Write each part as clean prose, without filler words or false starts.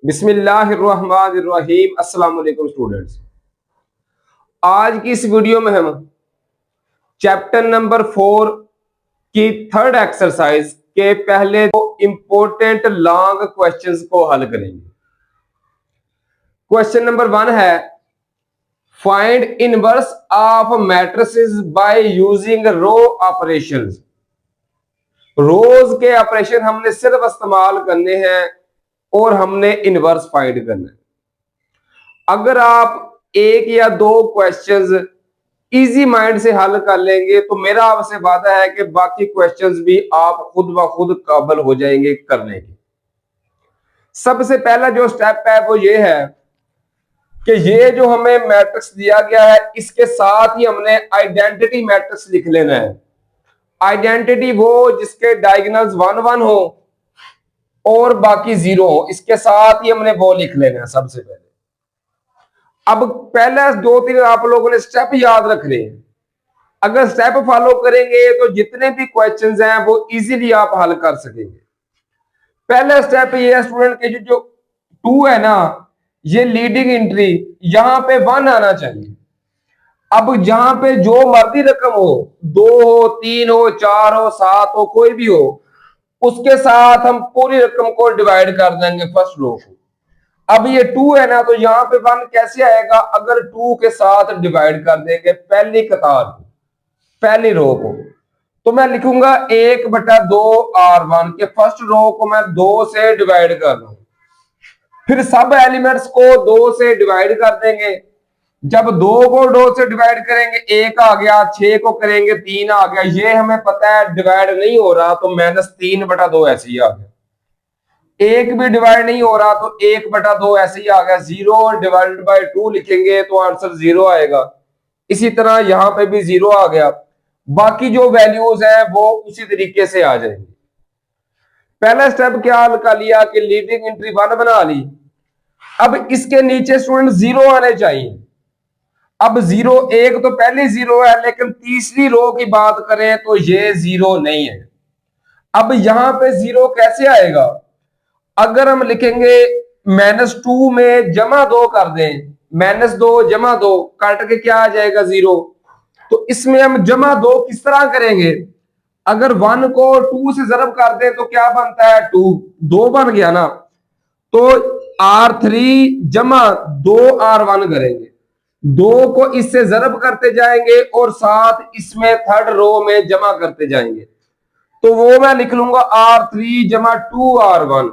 बिस्मिल्लाहिर्रहमानिर्रहीम। अस्सलाम वालेकुम स्टूडेंट्स। आज की इस वीडियो में हम चैप्टर नंबर 4 की थर्ड एक्सरसाइज के पहले दो इंपॉर्टेंट लॉन्ग क्वेश्चंस को हल करेंगे। क्वेश्चन नंबर 1 है find inverse of matrices by using row operations. Rows के ऑपरेशन हमने सिर्फ इस्तेमाल करने हैं और हमने इनवर्स फाइंड करना है। अगर आप एक या दो क्वेश्चंस इजी माइंड से हल कर लेंगे तो मेरा आपसे वादा है कि बाकी क्वेश्चंस भी आप खुद ब खुद काबिल हो जाएंगे करने की। सबसे पहला जो स्टेप है वो ये है कि ये जो हमें मैट्रिक्स दिया गया है इसके साथ ही हमने आइडेंटिटी मैट्रिक्स लिख लेना है। आइडेंटिटी वो जिसके डायगोनल्स 1 1 हो और बाकी 0 हो, इसके साथ ही हमने वो लिख लेना है सबसे पहले। अब पहले 2-3 आप लोगों ने स्टेप याद रखने हैं। अगर स्टेप फॉलो करेंगे तो जितने भी क्वेश्चंस हैं वो इजीली आप हल कर सकेंगे। पहला स्टेप ये है स्टूडेंट के जो 2 है ना, ये लीडिंग एंट्री, यहां पे 1 आना चाहिए। अब जहां पे जो मर्जी रकम हो, 2 हो, 3 हो, 4 हो, 7 हो, कोई भी हो, उसके साथ हम पूरी रकम को डिवाइड कर देंगे फर्स्ट रो को। अब ये 2 है ना, तो यहां पे 1 कैसे आएगा? अगर 2 के साथ डिवाइड कर देंगे पहली कतार को, पहली रो को, तो मैं लिखूंगा 1/2 R1 के फर्स्ट रो को मैं 2 से डिवाइड कर दूं। फिर सब एलिमेंट्स को 2 से डिवाइड कर देंगे। जब 2 को 2 से डिवाइड करेंगे 1 आ गया, 6 को करेंगे 3 आ गया। ये हमें पता है डिवाइड नहीं हो रहा तो -3/2 ऐसे ही आ गया। 1 भी डिवाइड नहीं हो रहा तो 1/2 ऐसे ही आ गया। 0 डिवाइडेड बाय 2 लिखेंगे तो आंसर 0 आएगा। इसी तरह यहां पे भी 0 आ गया। बाकी जो वैल्यूज है वो उसी तरीके से आ जाएंगी। पहला स्टेप क्या हल कर लिया कि लीडिंग एंट्री 1 बना ली। अब इसके नीचे स्टूडेंट 0 आने चाहिए। अब 0, एक तो पहले 0 है, लेकिन तीसरी रो की बात करें तो ये 0 नहीं है। अब यहां पे 0 कैसे आएगा? अगर हम लिखेंगे -2 में जमा 2 कर दें, -2 जमा 2 काट के क्या आ जाएगा? 0। तो इसमें हम जमा 2 किस तरह करेंगे? अगर 1 को 2 से जरब कर दें तो क्या बनता है? 2 बन गया ना। तो R3 जमा 2R1 करेंगे। 2 को इससे जरब करते जाएंगे और साथ इसमें थर्ड रो में जमा करते जाएंगे। तो वो मैं लिख लूंगा R3 जमा 2R1।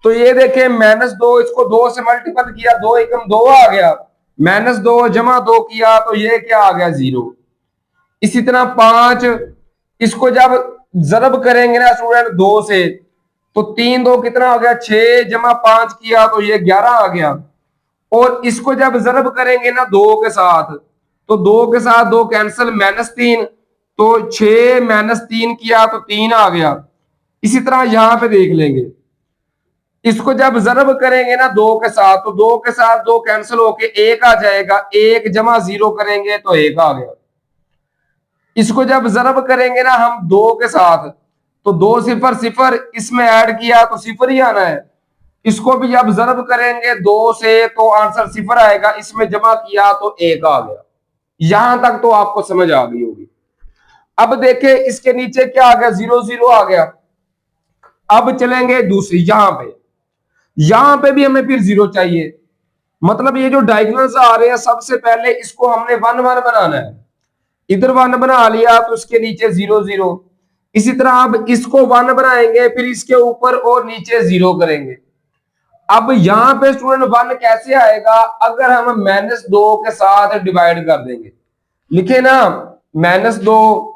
तो ये देखें -2, इसको 2 से मल्टीपल किया, 2 एकम 2 आ गया। -2 जमा 2 किया तो ये क्या आ गया? 0। इसी तरह 5, इसको जब जरब करेंगे ना स्टूडेंट 2 से, तो 3 2 कितना हो गया? 6 जमा 5 किया तो ये 11 आ गया। और इसको जब जरब करेंगे ना 2 के साथ, तो 2 के साथ 2 कैंसिल, -3, तो 6 -3 किया तो 3 आ गया। इसी तरह यहां पे देख लेंगे, इसको जब जरब करेंगे ना 2 के साथ, तो 2 के साथ 2 कैंसिल होके 1 आ जाएगा। 1 जमा 0 करेंगे तो 1 आ गया। इसको जब जरब करेंगे ना हम 2 के साथ, तो 2 0 0, इसमें ऐड किया तो 0 ही आना है। इसको भी जब जरब करेंगे 2 से तो आंसर 0 आएगा। इसमें जमा किया तो 1 आ गया। यहां तक तो आपको समझ आ गई होगी। अब देखें इसके नीचे क्या आ गया? 0 0 आ गया। अब चलेंगे दूसरी, यहां पे भी हमें फिर 0 चाहिए। मतलब ये जो डायगोनल्स आ रहे हैं सबसे पहले इसको हमने 1 1 बनाना है। इधर 1 बना लिया तो इसके नीचे 0 0। इसी तरह अब इसको 1 बनाएंगे, फिर इसके ऊपर और नीचे 0 करेंगे। अब यहां पे स्टूडेंट 1 कैसे आएगा? अगर हम -2 के साथ डिवाइड कर देंगे। लिखे ना, -2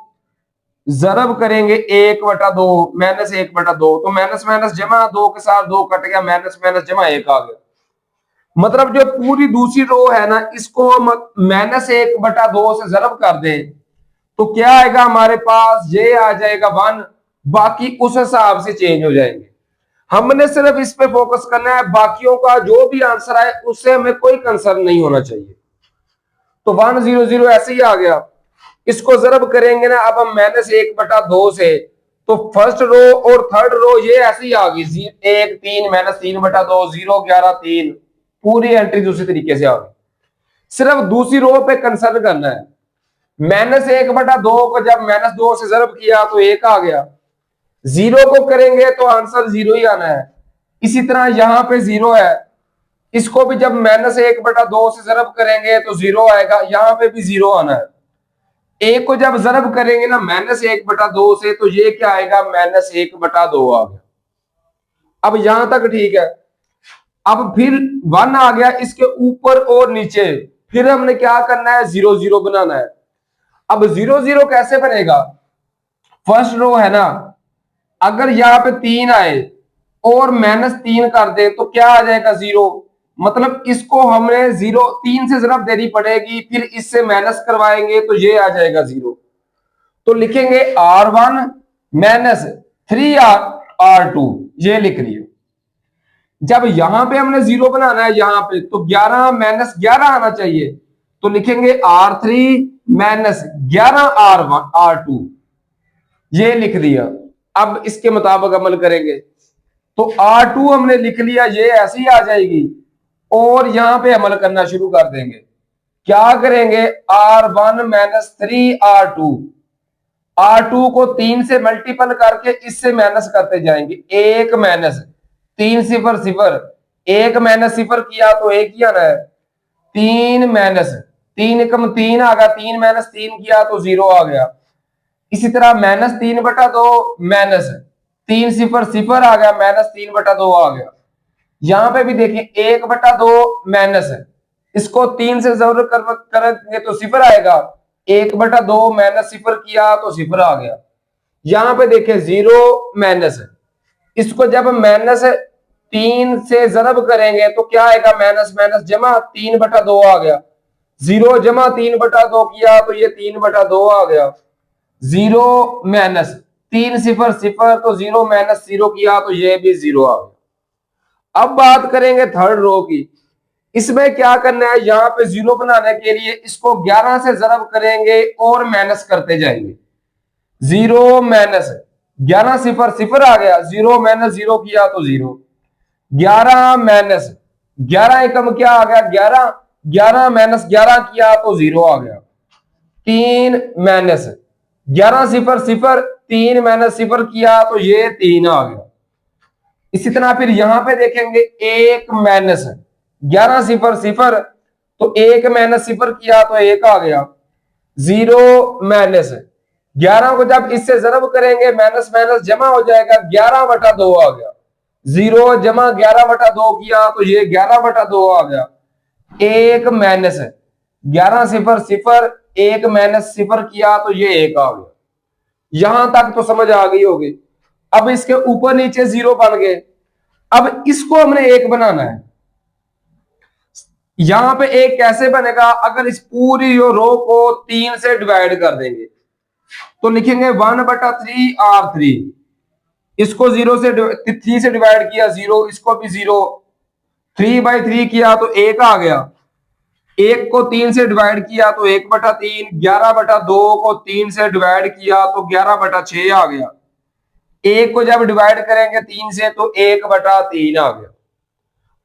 जरब करेंगे 1/2, -1/2, तो माइनस माइनस जमा 2 के साथ 2 कट गया, माइनस माइनस जमा 1 आ गया। मतलब जो पूरी दूसरी रो है ना, इसको हम -1/2 से जरब कर दें तो क्या आएगा हमारे पास? ये आ जाएगा 1। बाकी उस हिसाब से चेंज हो जाएंगे। हमने सिर्फ इस पे फोकस करना है, बाकियों का जो भी आंसर आए उससे हमें कोई कंसर्न नहीं होना चाहिए। तो 1 0 0 ऐसे ही आ गया। इसको जरब करेंगे ना, अब हम -1/2 से तो फर्स्ट रो और थर्ड रो ये ऐसी आ गई, 1 3 -3/2 0 11 3, पूरी एंट्री दूसरी तरीके से आ गई। सिर्फ दूसरी रो पे कंसर्न करना है। -1/2 को जब -2 से जरब किया तो 1 आ गया, 0 को करेंगे तो आंसर 0 ही आना है। इसी तरह यहां पे 0 है, इसको भी जब -1/2 से जरब करेंगे तो 0 आएगा, यहां पे भी 0 आना है। एक को जब जरब करेंगे ना -1/2 से तो ये क्या आएगा, -1/2 आ गया। अब यहां तक ठीक है। अब फिर 1 आ गया, इसके ऊपर और नीचे फिर हमने क्या करना है, 0 0 बनाना है। अब 0 0 कैसे बनेगा, फर्स्ट रो है ना, अगर यहां पे 3 आए और -3 कर दे तो क्या आ जाएगा, 0। मतलब इसको हमने 0 3 से जरब देनी पड़ेगी, फिर इससे माइनस करवाएंगे तो ये आ जाएगा 0। तो लिखेंगे R1 -3R2, ये लिख रही है। जब यहां पे हमने 0 बनाना है यहां पे, तो 11 -11 आना चाहिए, तो लिखेंगे R3 -11R2, ये लिख दिया। अब इसके मुताबिक अमल करेंगे तो R2 हमने लिख लिया, ये ऐसी आ जाएगी, और यहां पे अमल करना शुरू कर देंगे। क्या करेंगे, R1 -3R2, R2 को 3 से मल्टीपल करके इससे माइनस करते जाएंगे। 1 -3 0 0, 1 -0 किया तो 1 ही आना है। 3 -3 एकम 3 आ गया, 3 -3 किया तो 0 आ गया। इसी तरह -3/2 -3 0 0 आ गया, -3/2 आ गया। यहां पे भी देखिए 1/2 माइनस है, इसको 3 से जरूर करेंगे तो 0 आएगा, 1/2 -0 किया तो 0 आ गया। यहां पे देखिए 0 माइनस है, इसको जब -3 से जरब करेंगे तो क्या आएगा, माइनस माइनस जमा 3/2 आ गया। 0 जमा 3/2 किया तो ये 3/2 आ गया। 0 -3 0 0, तो 0 -0 किया तो ये भी 0 आ गया। अब बात करेंगे थर्ड रो की। इसमें क्या करना है, यहां पे 0 बनाने के लिए इसको 11 से जरब करेंगे और माइनस करते जाएंगे। 0 -11 0 0 आ गया, 0 -0 किया तो 0। 11 -11 एकम क्या आ गया, 11, 11 -11 किया तो 0 आ गया। 3 -11 0 0, 3 -0 किया तो ये 3 आ गया। इसी तरह फिर यहां पे देखेंगे 1 -11 0 0, तो 1 -0 किया तो 1 आ गया। 0 -11 को जब इससे जरब करेंगे माइनस माइनस जमा हो जाएगा, 11/2 आ गया। 0 जमा 11/2 किया तो ये 11/2 आ गया। 1 -11 0 0, 1 -0 किया तो ये 1 आ गया। यहां तक तो समझ आ गई होगी। अब इसके ऊपर नीचे 0 बन गए, अब इसको हमने 1 बनाना है। यहां पे 1 कैसे बनेगा, अगर इस पूरी रो को 3 से डिवाइड कर देंगे तो लिखेंगे 1/3R3, इसको 0 से 3 से डिवाइड किया 0, इसको भी 0, 3/3 किया तो 1 आ गया। 1 को 3 से डिवाइड किया तो 1/3, 11/2 को 3 से डिवाइड किया तो 11/6 आ गया। 1 को जब डिवाइड करेंगे 3 से तो 1/3 आ गया।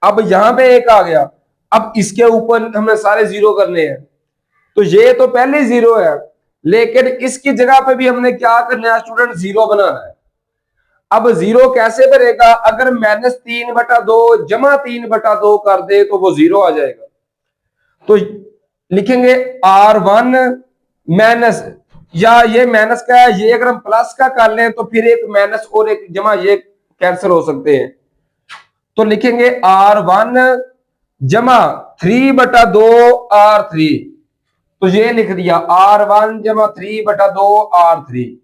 अब यहां पे 1 आ गया, अब इसके ऊपर हमने सारे 0 करने हैं, तो ये तो पहले 0 है, लेकिन इसकी जगह पे भी हमने क्या करना है स्टूडेंट, 0 बनाना है। अब 0 कैसे बनेगा, अगर -3/2 जमा 3/2 कर दे तो वो 0 आ जाएगा। तो लिखेंगे R1 माइनस, या ये माइनस का है, ये अगर हम प्लस का कर लें तो फिर एक माइनस और एक जमा ये कैंसिल हो सकते हैं। तो लिखेंगे R1 जमा 3/2 R3, तो ये लिख दिया R1 जमा 3/2 R3।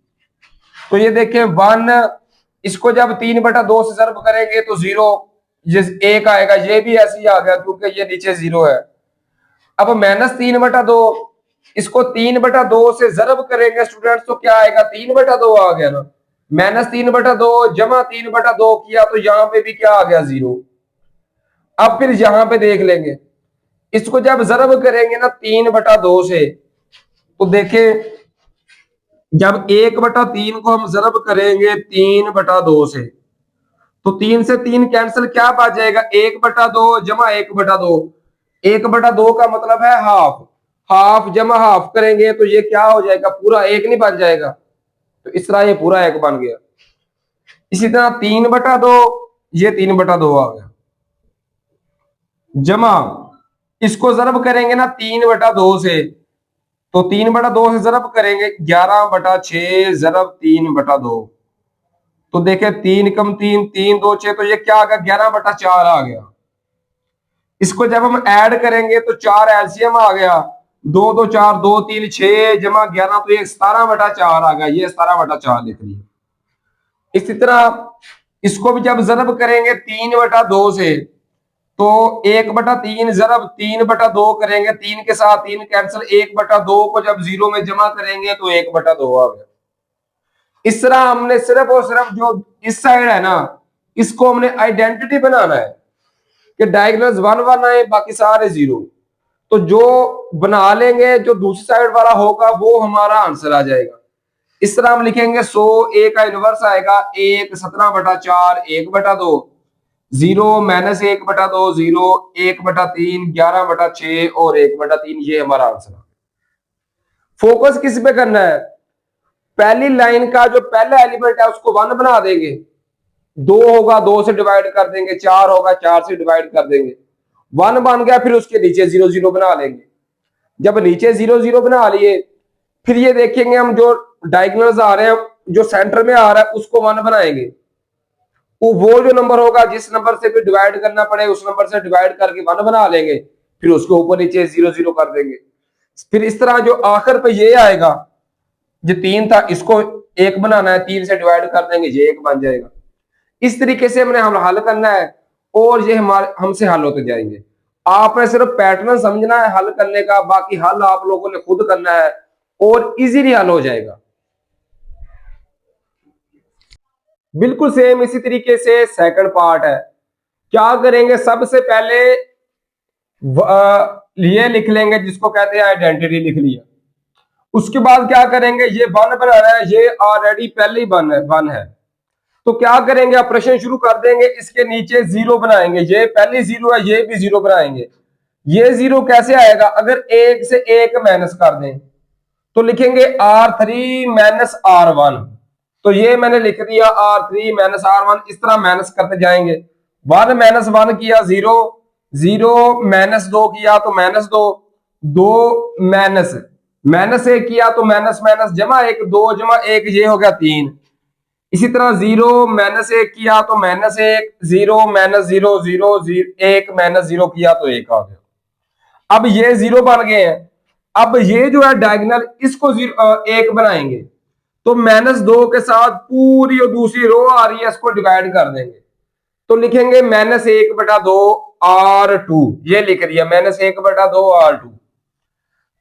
तो ये देखें 1, इसको जब 3/2 से जरब करेंगे तो 0, ये 1 आएगा, ये भी ऐसे ही आ गया क्योंकि ये नीचे 0 है। अब -3/2, इसको 3/2 से जरब करेंगे स्टूडेंट्स तो क्या आएगा, 3/2 आ गया ना। -3/2 जमा 3/2 किया तो यहां पे भी क्या आ गया, 0। अब फिर यहां पे देख लेंगे, इसको जब जरब करेंगे ना 3/2 से, तो देखें जब 1/3 को हम जरब करेंगे 3/2 से, तो 3 से 3 कैंसिल, क्या बच जाएगा 1/2 जमा 1/2। 1/2 का मतलब है हाफ, हाफ जमा हाफ करेंगे तो ये क्या हो जाएगा, पूरा एक नहीं बन जाएगा। तो इस तरह ये पूरा एक बन गया। इसी तरह 3/2, ये 3/2 आ गया, जमा इसको जरब करेंगे ना 3/2 से, तो 3/2 से जरब करेंगे 11/6 जरब 3/2। तो देखे 3 कम 3, 3 2 6, तो ये क्या आ गया 11/4 आ गया। इसको जब हम ऐड करेंगे तो 4 एलसीएम आ गया, 2 2 4 2 3 6 जमा 11, तो ये 17/4 आ गया, ये 17/4 लिख लिया। इसी तरह इसको भी जब जरब करेंगे 3/2 से, तो 1/3 जरब 3/2 करेंगे, 3 के साथ 3 कैंसिल, 1/2 को जब 0 में जमा करेंगे तो 1/2 आ गया। इस तरह हमने सिर्फ और सिर्फ जो इस साइड है ना, इसको हमने आइडेंटिटी बनाना है कि डायगोनल्स 1 1 आए, बाकी सारे 0। तो जो बना लेंगे, जो दूसरी साइड वाला होगा वो हमारा आंसर आ जाएगा। इस तरह हम लिखेंगे 100 a का इनवर्स आएगा 1 17/4 1/2, 0 -1/2 0 1/3 11/6 और 1/3, ये हमारा आंसर है। फोकस किस पे करना है, पहली लाइन का जो पहला एलिमेंट है उसको 1 बना देंगे, 2 होगा 2 से डिवाइड कर देंगे, 4 होगा 4 से डिवाइड कर देंगे, 1 बन गया, फिर उसके नीचे 0 0 बना लेंगे। जब नीचे 0 0 बना लिए, फिर ये देखेंगे हम जो डायगोनल्स आ रहे हैं, जो सेंटर में आ रहा है उसको 1 बनाएंगे। वो जो नंबर होगा जिस नंबर से फिर डिवाइड करना पड़े उस नंबर से डिवाइड करके 1 बना लेंगे, फिर उसको ऊपर नीचे 0 0 कर देंगे। फिर इस तरह जो आखिर पे ये आएगा, जो 3 था इसको 1 बनाना है, 3 से डिवाइड कर देंगे, ये 1 बन जाएगा। इस तरीके से हमने हल करना है और ये हमारे हमसे हल होते जाएंगे। आपने सिर्फ पैटर्न समझना है हल करने का, बाकी हल आप लोगों ने खुद करना है और इजीली हल हो जाएगा। बिल्कुल सेम इसी तरीके से सेकंड पार्ट है। क्या करेंगे, सबसे पहले ये लिख लेंगे जिसको कहते हैं आइडेंटिटी, लिख लिया। उसके बाद क्या करेंगे, ये 1 बनाना है, ये ऑलरेडी पहले ही 1 है, तो क्या करेंगे ऑपरेशन शुरू कर देंगे, इसके नीचे 0 बनाएंगे, ये पहली 0 है, ये भी 0 बनाएंगे। ये 0 कैसे आएगा, अगर 1 से 1 माइनस कर दें तो लिखेंगे R3 - R1, तो ये मैंने लिख दिया R3 - R1। इस तरह माइनस करते जाएंगे, 1 - 1 किया 0, 0 -2 किया तो -2, 2 -1 किया तो माइनस माइनस जमा 1, 2 जमा 1 ये हो गया 3। इसी तरह 0 -1 किया तो -1, 0 -0 0 1 -0 किया तो 1 आ गया। अब ये 0 बन गए हैं। अब ये जो है डायगोनल, इसको 1 बनाएंगे, तो -2 के साथ पूरी और दूसरी रो आ रही है इसको डिवाइड कर देंगे, तो लिखेंगे -1/2 R2, ये लिख दिया -1/2 R2।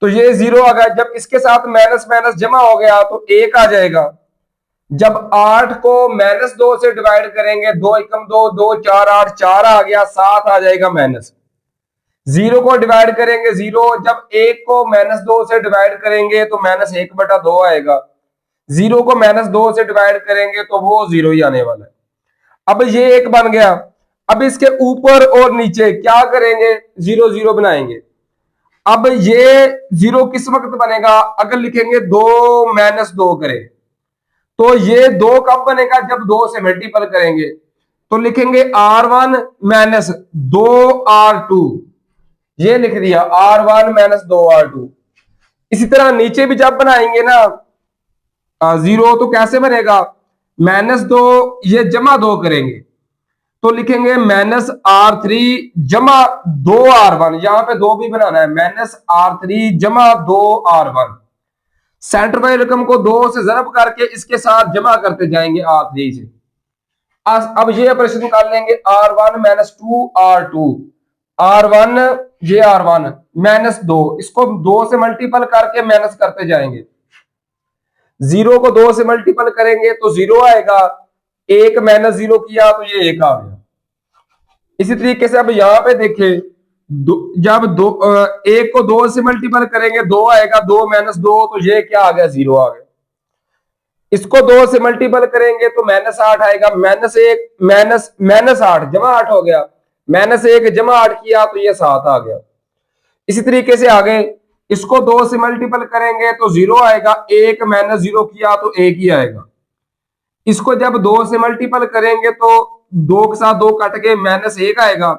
तो ये 0 आ गया, जब इसके साथ माइनस माइनस जमा हो गया तो 1 आ जाएगा। जब 8 को -2 से डिवाइड करेंगे, 2 एकम 2 2 4 8 4 आ गया, 7 आ जाएगा माइनस। 0 को डिवाइड करेंगे 0, जब 1 को -2 से डिवाइड करेंगे तो -1/2 आएगा। 0 को -2 से डिवाइड करेंगे तो वो 0 ही आने वाला है। अब ये 1 बन गया। अब इसके ऊपर और नीचे क्या करेंगे, 0 0 बनाएंगे। अब ये 0 किस वक्त बनेगा, अगर लिखेंगे 2 -2 करें तो ये 2 कब बनेगा, जब 2 से मल्टीपल करेंगे, तो लिखेंगे R1 - 2 R2, ये लिख दिया R1 - 2 R2। इसी तरह नीचे भी जब बनाएंगे ना 0, तो कैसे बनेगा, -2 ये जमा 2 करेंगे तो लिखेंगे -R3 जमा 2 R1, यहां पे 2 भी बनाना है, -R3 जमा 2 R1। सेंटर वाली रकम को 2 से जरब करके इसके साथ जमा करते जाएंगे R3 से। अब ये ऑपरेशन कर लेंगे R1 - 2 R2, R1 ये R1 -2, इसको 2 से मल्टीपल करके माइनस करते जाएंगे। 0 को 2 से मल्टीपल करेंगे तो 0 आएगा, 1 -0 किया तो ये 1 आ गया। इसी तरीके से अब यहां पे देखें, जब 1 को 2 से मल्टीपल करेंगे 2 आएगा, 2 - 2 तो ये क्या आ गया, 0 आ गया। इसको 2 से मल्टीपल करेंगे तो -8 आएगा, -1 -8 जमा 8 हो गया, -1 जमा 8 किया तो ये 7 आ गया। इसी तरीके से आगे इसको 2 से मल्टीपल करेंगे तो 0 आएगा, 1 -0 किया तो 1 ही आएगा। इसको जब 2 से मल्टीपल करेंगे तो 2 के साथ 2 कट के -1 आएगा,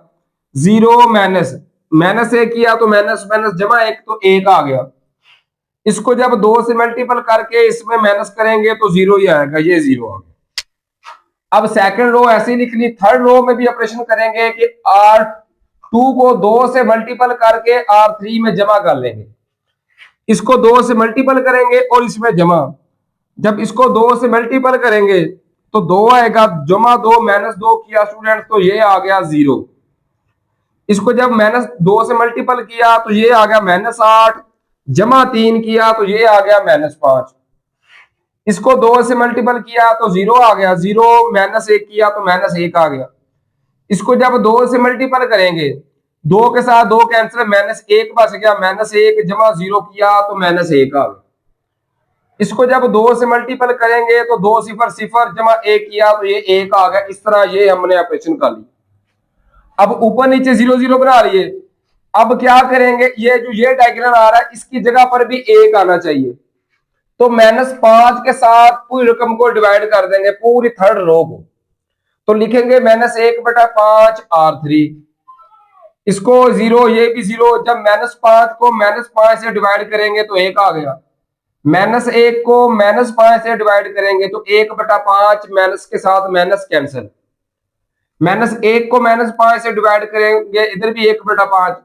0 -1 किया तो माइनस माइनस जमा 1 तो 1 आ गया। इसको जब 2 से मल्टीपल करके इसमें माइनस करेंगे तो 0 ही आएगा, ये 0 आ गया। अब सेकंड रो ऐसे ही लिख ली। थर्ड रो में भी ऑपरेशन करेंगे कि R2 को 2 से मल्टीपल करके R3 में जमा कर लेंगे। इसको 2 से मल्टीपल करेंगे और इसमें जमा, जब इसको 2 से मल्टीपल करेंगे तो 2 आएगा, जमा 2 -2 किया स्टूडेंट तो ये आ गया 0। इसको जब -2 से मल्टीपल किया तो ये आ गया -8, जमा 3 किया तो ये आ गया -5। इसको 2 से मल्टीपल किया तो 0 आ गया, 0 -1 किया तो -1 आ गया। इसको जब 2 से मल्टीपल करेंगे, 2 के साथ 2 कैंसिल, -1 बच गया, -1 जमा 0 किया तो -1 आ गया। इसको जब 2 से मल्टीपल करेंगे तो 2 0 0 जमा 1 किया तो ये 1 आ गया। इस तरह ये हमने ऑपरेशन कर ली। अब ऊपर नीचे 0 0 बना लिए। अब क्या करेंगे, ये डायग्राम आ रहा है इसकी जगह पर भी 1 आना चाहिए, तो -5 के साथ पूरी रकम को डिवाइड कर देंगे, पूरी थर्ड रो को। तो लिखेंगे -1/5 R3। इसको 0, ये भी 0, जब -5 को -5 से डिवाइड करेंगे तो 1 आ गया। -1 को -5 से डिवाइड करेंगे तो 1/5, माइनस के साथ माइनस कैंसिल। -1 को -5 से डिवाइड करेंगे, इधर भी 1/5।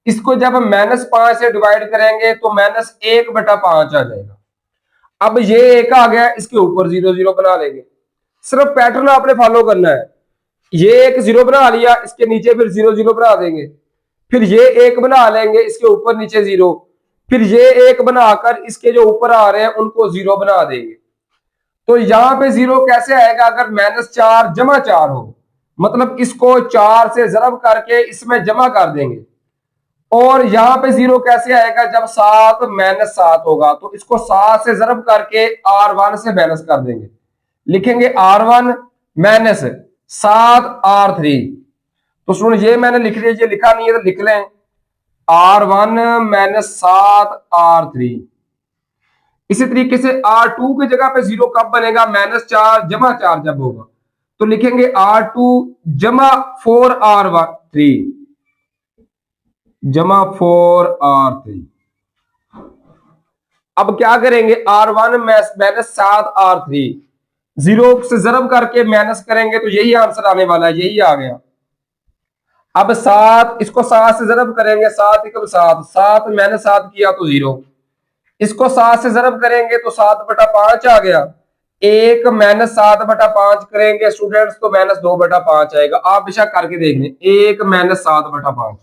इसको जब -5 से डिवाइड करेंगे तो -1/5 आ जाएगा। अब ये 1 आ गया, इसके ऊपर 0 0 बना लेंगे। सिर्फ पैटर्न आपने फॉलो करना है। ये एक 0 बना लिया, इसके नीचे फिर 0 0 बना देंगे, फिर ये 1 बना लेंगे, इसके ऊपर नीचे 0, फिर ये 1 बनाकर इसके जो ऊपर आ रहे हैं उनको 0 बना देंगे। तो यहां पे 0 कैसे आएगा, अगर -4 जमा 4 हो, मतलब इसको 4 से जरब करके इसमें जमा कर देंगे। और यहां पे 0 कैसे आएगा, जब 7 -7 होगा तो इसको 7 से जरब करके R1 से माइनस कर देंगे, लिखेंगे R1 -7 R3। तो सुन, ये मैंने लिख लिया, ये लिखा नहीं है तो लिख लें, R1 -7 R3। इसी तरीके से R2 की जगह पे 0 कब बनेगा, -4 जमा 4 जब होगा, तो लिखेंगे R2 जमा 4 R3 जमा 4 R3। अब क्या करेंगे, R1 -7 R3, 0 से जरब करके माइनस करेंगे तो यही आंसर आने वाला है, यही आ गया। अब 7, इसको 7 से जरब करेंगे, 7 एकम 7, 7 -7 किया तो 0। इसको 7 से जरब करेंगे तो 7/5 आ गया। 1 -7/5 करेंगे स्टूडेंट्स तो -2/5 आएगा। आप बेशक करके देख लें, 1 -7/5,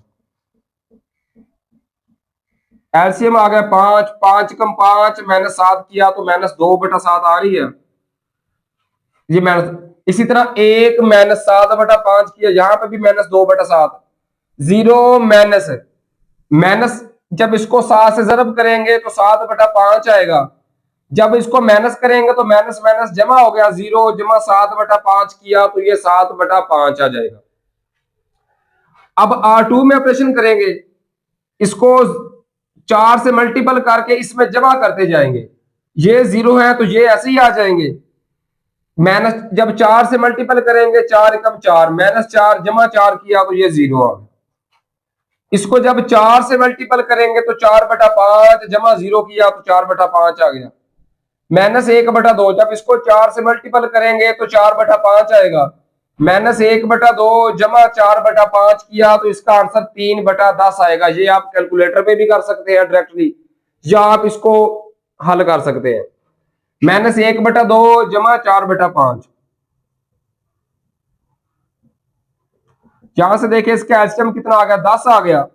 एलसीएम आ गया 5, 5 कम 5 -7 किया तो -2/7 आ रही है ये माइनस। इसी तरह 1 -7/5 किया, यहां पे भी -2/7, 0 माइनस जब इसको 7 से जरब करेंगे तो 7/5 आएगा। जब इसको माइनस करेंगे तो माइनस माइनस जमा हो गया, 0 जमा 7/5 किया तो ये 7/5 आ जाएगा। अब R2 में ऑपरेशन करेंगे, इसको 4 से मल्टीपल करके इसमें जमा करते जाएंगे। ये 0 है तो ये ऐसे ही आ जाएंगे। माइनस जब 4 से मल्टीपल करेंगे, 4 एकम 4, -4 जमा 4 किया तो ये 0 आ गया। इसको जब 4 से मल्टीपल करेंगे तो 4/5 जमा 0 किया तो 4/5 आ गया। -1/2, जब इसको 4 से मल्टीपल करेंगे तो 4/5 आएगा। -1/2 जमा 4/5 किया तो इसका आंसर 3/10 आएगा। ये आप कैलकुलेटर पे भी कर सकते हैं डायरेक्टली, या आप इसको हल कर सकते हैं। -1/2 जमा 4/5, यहां से देखिए इसका एलसीएम कितना आ गया, 10 आ गया।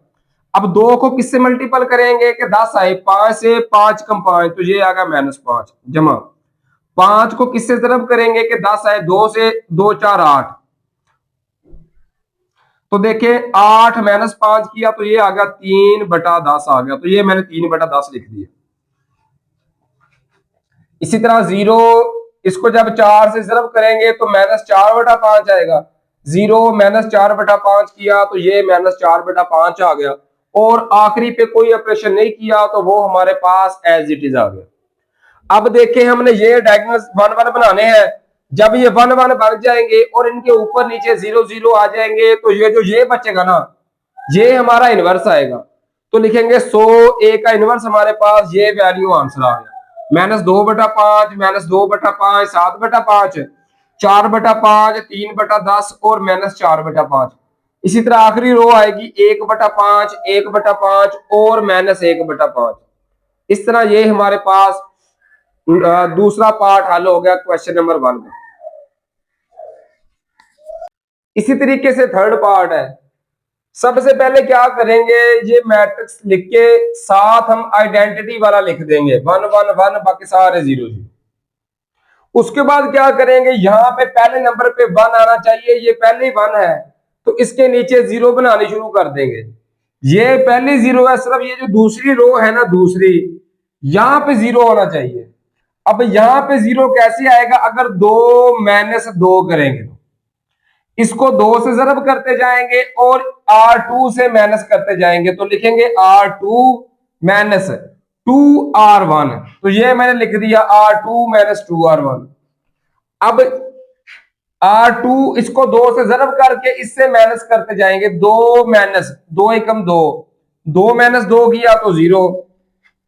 अब 2 को किससे मल्टीपल करेंगे कि 10 आए, 5 से 5 कम 5 तो ये आ गया -5, जमा 5 को किससे जरब करेंगे कि 10 आए, 2 से 2 4 8, तो देखिए 8 -5 किया तो ये आ गया 3/10 आ गया। तो ये मैंने 3/10 लिख दिया। इसी तरह 0 इसको जब 4 से ज़रब करेंगे तो -4/5 आएगा। 0 -4/5 किया तो ये -4/5 आ गया, और आखिरी पे कोई ऑपरेशन नहीं किया तो वो हमारे पास एज इट इज आ गया। अब देखें, हमने ये डायगोनल्स 1 1 बनाने हैं। जब ये 1 1 बन जाएंगे और इनके ऊपर नीचे 0 0 आ जाएंगे तो ये जो ये बचेगा ना, ये हमारा इनवर्स आएगा। तो लिखेंगे 100 ए का इनवर्स हमारे पास ये वैल्यू आंसर आ गया, -2/5, -2/5, 7/5, 4/5, 3/10 और -4/5। इसी तरह आखिरी रो आएगी 1/5, 1/5 और -1/5। इस तरह ये हमारे पास दूसरा पार्ट हल हो गया क्वेश्चन नंबर 1 का। इसी तरीके से थर्ड पार्ट है। सबसे पहले क्या करेंगे, ये मैट्रिक्स लिख के साथ हम आइडेंटिटी वाला लिख देंगे 1 1 1, बाकी सारे 0 0। उसके बाद क्या करेंगे, यहां पे पहले नंबर पे 1 आना चाहिए, ये पहले 1 है तो इसके नीचे 0 बनानी शुरू कर देंगे। ये पहली 0 है, सिर्फ ये जो दूसरी रो है ना, दूसरी यहां पे 0 होना चाहिए। अब यहां पे 0 कैसे आएगा, अगर 2 -2 करेंगे तो इसको 2 से ज़रब करते जाएंगे और R2 से माइनस करते जाएंगे तो लिखेंगे R2 माइनस 2R1। तो ये मैंने लिख दिया R2 माइनस 2R1। अब R2 इसको 2 से ज़रब करके इससे माइनस करते जाएंगे, 2 माइनस 2 एकम 2, 2 माइनस 2 किया तो 0,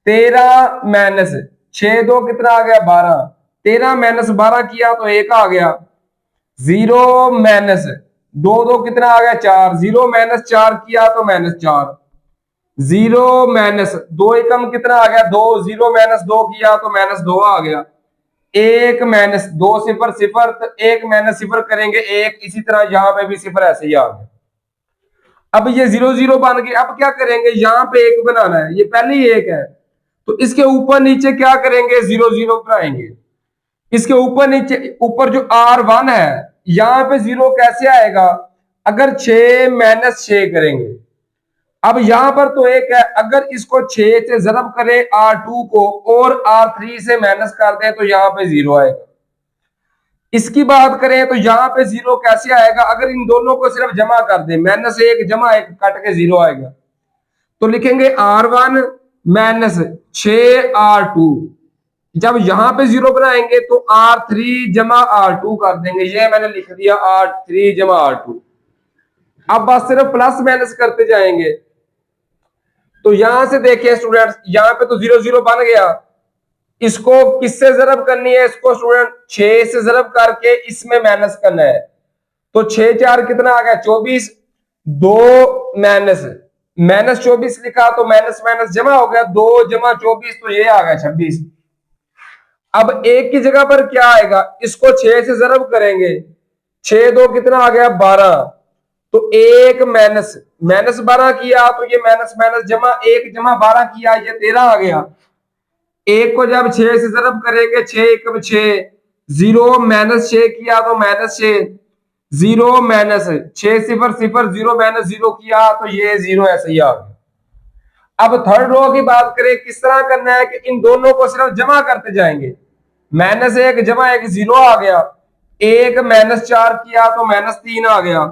13 माइनस 6 2 कितना आ गया 12, 13 माइनस 12 किया तो 1 आ गया, 0 माइनस 2 2 कितना आ गया 4, 0 माइनस 4 किया तो -4, 0 माइनस 2 एकम कितना आ गया 2, 0 माइनस 2 किया तो -2 आ गया, 1 माइनस 2 0 0, तो 1 माइनस 0 करेंगे 1, इसी तरह यहां पे भी 0 ऐसे ही आ गया। अब ये 0 0 बन गए। अब क्या करेंगे, यहां पे 1 बनाना है, ये पहले ही 1 है तो इसके ऊपर नीचे क्या करेंगे 0 0 बनाएंगे। इसके ऊपर नीचे, ऊपर जो R1 है यहां पे 0 कैसे आएगा, अगर 6 माइनस 6 करेंगे। अब यहां पर तो 1 है, अगर इसको 6 से ज़रब करें R2 को और R3 से माइनस कर दें तो यहां पे 0 आएगा। इसकी बात करें तो यहां पे 0 कैसे आएगा, अगर इन दोनों को सिर्फ जमा कर दें, -1 जमा 1 कट के 0 आएगा। तो लिखेंगे R1 माइनस 6R2। जब यहां पे 0 बनाएंगे तो R3 जमा R2 कर देंगे, ये मैंने लिख दिया R3 जमा R2। अब बस सिर्फ प्लस माइनस करते जाएंगे। तो यहां से देखिए स्टूडेंट्स, यहां पे तो 0 0 बन गया, इसको किससे ज़रब करनी है, इसको स्टूडेंट 6 से ज़रब करके इसमें माइनस करना है। तो 6 4 कितना आ गया 24, 2 माइनस -24 लिखा तो माइनस माइनस जमा हो गया, 2 जमा 24 तो ये आ गया 26। अब 1 की जगह पर क्या आएगा, इसको 6 से ज़रब करेंगे, 6 2 कितना आ गया 12, तो 1 माइनस 12 किया तो ये माइनस माइनस जमा 1 जमा 12 किया, ये 13 आ गया। 1 को जब 6 से ज़रब करेंगे 6 1 6, 0 माइनस 6 किया तो -6, 0 माइनस 6 0 0, 0 माइनस 0 किया तो ये 0 ऐसे ही आ गया। अब थर्ड रो की बात करें, किस तरह करना है कि इन दोनों को सिर्फ जमा करते जाएंगे, -1 जमा 1 0 आ गया, 1 -4 किया तो -3 आ गया,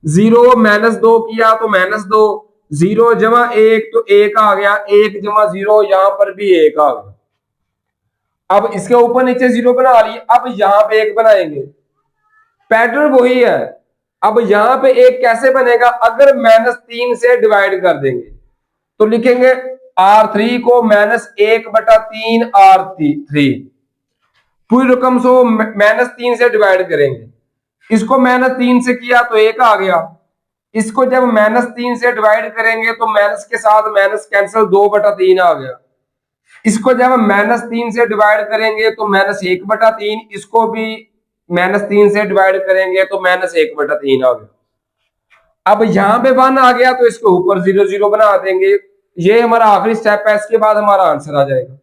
0 -2 किया तो -2, 0 जमा 1 तो 1 आ गया, 1 जमा 0 यहां पर भी 1 आ गया। अब इसके ऊपर नीचे 0 बना लिए, अब यहां पे 1 बनाएंगे, पैटर्न वही है। अब यहां पे 1 कैसे बनेगा, अगर -3 से डिवाइड कर देंगे तो लिखेंगे R3 को -1/3 R3, पूरी रकम को -3 से डिवाइड करेंगे, इसको -3 से किया तो 1 आ गया, इसको जब -3 से डिवाइड करेंगे तो माइनस के साथ माइनस कैंसिल 2/3 आ गया, इसको जब -3 से डिवाइड करेंगे तो -1/3, इसको भी -3 से डिवाइड करेंगे तो -1/3 आ गया। अब यहां पे 1 आ गया तो इसके ऊपर 0 0 बना देंगे, ये हमारा आखिरी स्टेप है, इसके बाद हमारा आंसर आ जाएगा।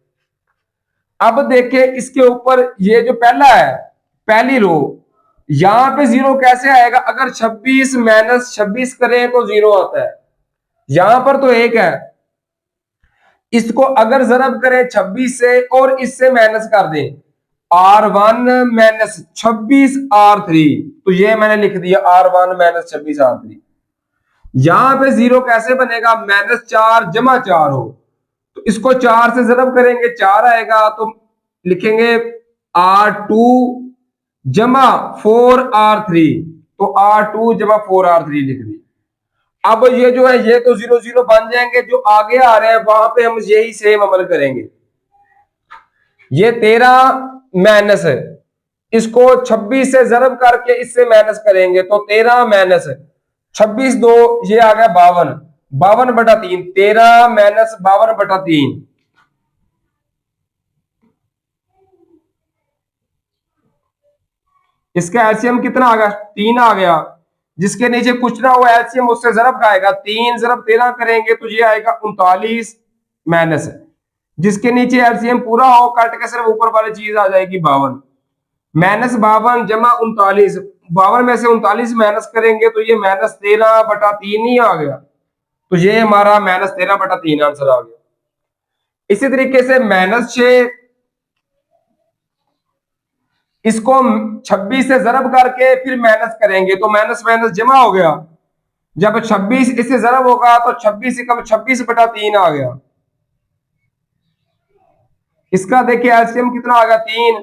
अब देखिए इसके ऊपर ये जो पहला है, पहली रो, यहां पे 0 कैसे आएगा, अगर 26 - 26 करें तो 0 आता है, यहां पर तो 1 है, इसको अगर जरब करें 26 से और इससे माइनस कर दें R1 माइनस 26 R3, तो ये मैंने लिख दिया R1 माइनस 26 R3। यहां पे जीरो कैसे बनेगा, -4 जमा 4 हो, तो इसको 4 से जरब करेंगे 4 आएगा, तो लिखेंगे R2 जमा 4R3, तो R2 जमा 4R3 लिख दिया। अब ये जो है ये तो 0 0 बन जाएंगे, जो आगे आ रहे हैं वहां पे हम यही सेम अमल करेंगे। ये 13 माइनस है, इसको 26 से जरब करके इससे माइनस करेंगे, तो 13 माइनस 26 2, ये आ गया 52, 52/3, 13 माइनस 52/3। इसका एलसीएम कितना आ गया, 3 आ गया। जिसके नीचे कुछ ना हो एलसीएम उससे जरब खाएगा, 3 जरब 13 करेंगे तो ये आएगा 39 माइनस, जिसके नीचे एलसीएम पूरा हो कट के सिर्फ ऊपर वाली चीज आ जाएगी 52, माइनस 52 जमा 39, 52 में से 39 माइनस करेंगे तो ये -13/3 ही आ गया, तो ये हमारा -13/3 आंसर आ गया। इसी तरीके से -6, इसको 26 से जरब करके फिर माइनस करेंगे तो माइनस माइनस जमा हो गया, जब 26 इससे जरब होगा तो 26 से कम 26/3 आ गया। इसका देखिए एलसीएम कितना आ गया, 3,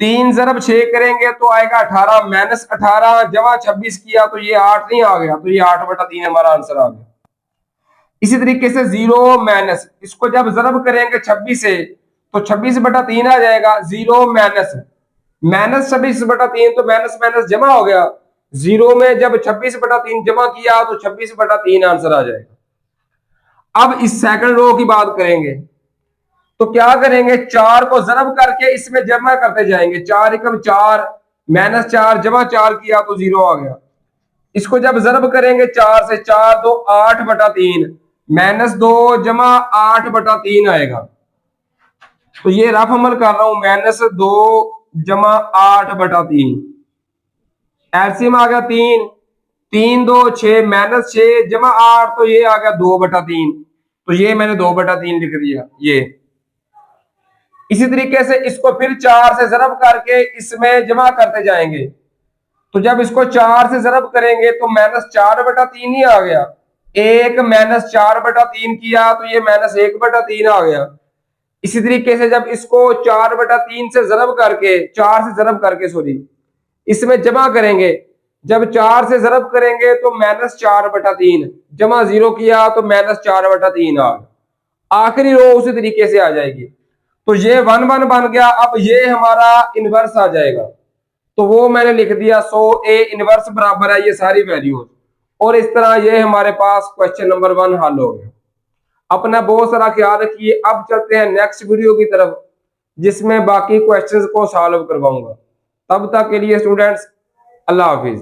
3 जरब 6 करेंगे तो आएगा 18, -18 जमा 26 किया तो ये 8 नहीं आ गया, तो ये 8/3 हमारा आंसर आ गया। इसी तरीके से 0 माइनस, इसको जब जरब करेंगे 26 से तो 26/3 आ जाएगा, 0 माइनस -26/3, तो माइनस माइनस जमा हो गया, 0 में जब 26/3 जमा किया तो 26/3 आंसर आ जाएगा। अब इस सेकंड रो की बात करेंगे तो क्या करेंगे, 4 को जरब करके इसमें जमा करते जाएंगे, 4 एकम 4, -4 जमा 4 किया तो 0 आ गया। इसको जब जरब करेंगे 4 से, 4 2 8/3, -2 जमा 8/3 आएगा, तो ये रफ अमल कर रहा हूं, -2 जमा 8/3, एलसीएम आ गया 3, 3 2 6, -6 जमा 8, तो ये आ गया 2/3, तो ये मैंने 2/3 लिख दिया ये। इसी तरीके से इसको फिर 4 से जरब करके इसमें जमा करते जाएंगे, तो जब इसको 4 से जरब करेंगे तो -4/3 ही आ गया, 1 -4/3 किया तो ये -1/3 आ गया। इसी तरीके से जब इसको 4/3 से जरब करके 4 से जरब करके सॉरी इसमें जमा करेंगे, जब 4 से जरब करेंगे तो -4/3 जमा 0 किया तो -4/3 आ गया। आखिरी रो उसी तरीके से आ जाएगी, तो ये 1 1 बन गया। अब ये हमारा इनवर्स आ जाएगा, तो वो मैंने लिख दिया, 100 A इनवर्स बराबर है ये सारी वैल्यूज, और इस तरह ये हमारे पास क्वेश्चन नंबर 1 हल हो गया। अपना बहुत सारा ख्याल रखिए। अब चलते हैं नेक्स्ट वीडियो की तरफ जिसमें बाकी क्वेश्चंस को सॉल्व करवाऊंगा। तब तक के लिए स्टूडेंट्स, अल्लाह हाफिज।